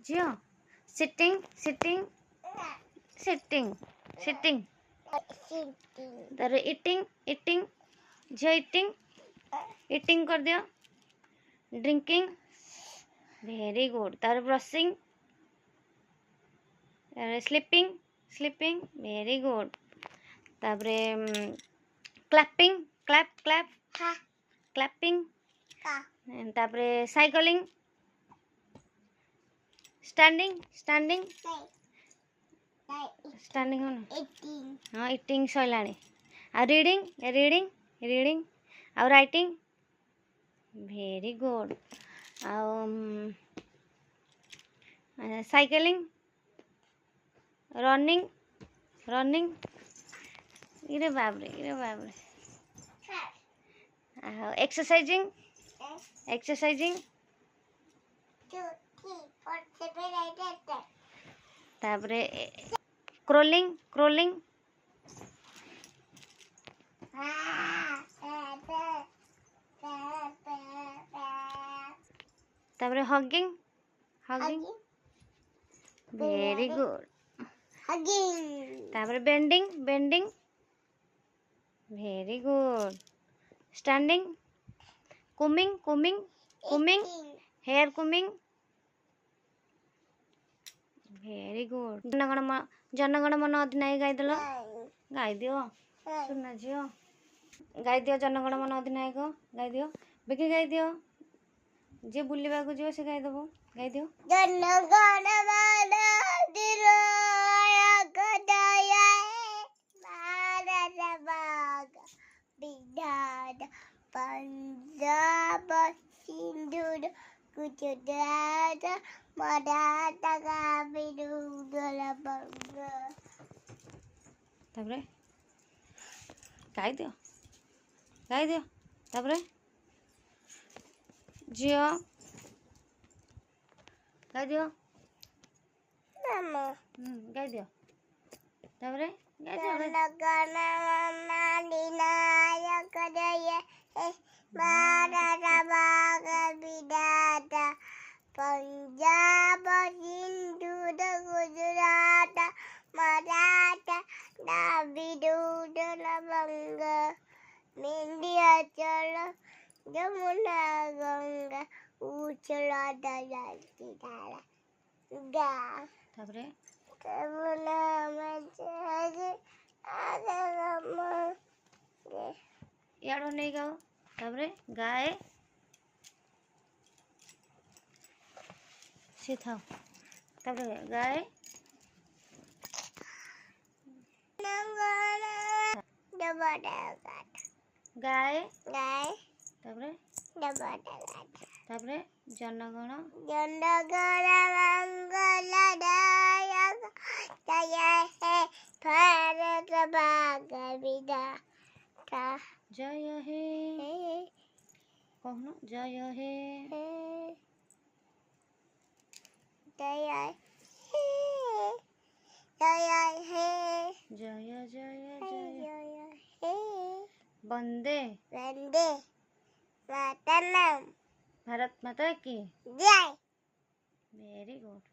झियो sitting sitting sitting sitting तार eating eating झियो eating eating कर दियो ड्रिंकिंग वेरी गुड तार brushing sleeping sleeping very good तापरे क्लैपिंग क्लैप क्लैप क्लैपिंग तापरे साइकलिंग स्टैंडिंग स्टैंडिंग स्टैंडिंग हो हाँ इटिंग सैलाणी आ रीडिंग रीडिंग रीडिंग आ राइटिंग वेरी गुड आ साइकलिंग रनिंग रनिंग इरे बाबरे एक्सरसाइजिंग एक्सरसाइजिंग तापरे क्रोलिंग क्रोलिंग तापरे हगिंग हगिंग वेरी गुड तापरे bending bending very good standing coming coming coming hair कुमिंग very good जनगण मन अधिनायक गाईदेल गाईदियो सुना झियो गाईदियो जनगण मन अधिनायक गाईदियो बेकी गाईदियो जे बुलवा को जो से गाईदेव गाईदियो जनगण मन अधिनायक जय भारत भाग विधान पंजाब सिंधु गुजरात मराठा तापरे गाईदियो तापरे झियो गाईदियो गाईदियो तापरे जनगण मन अधिनायक जय भारत भाग विधाता पंजाब सिंधु गुजरात मराठा द्राविड़ लवंग विंध्याचल यमुना गंगा उछला दयाती धारा गा तापरे यमुना मझे आगम यारो नहीं गाओ तापरे गाए से था तापरे गाए गाए गाए तापरे तापरे जनगण जनगण मंगलदायक जय हे भारत भाग विधाता जय हे कहना जय हे जय हे जय जय जय हे वंदे वंदे मातरम भारत माता की जय वेरी गुड।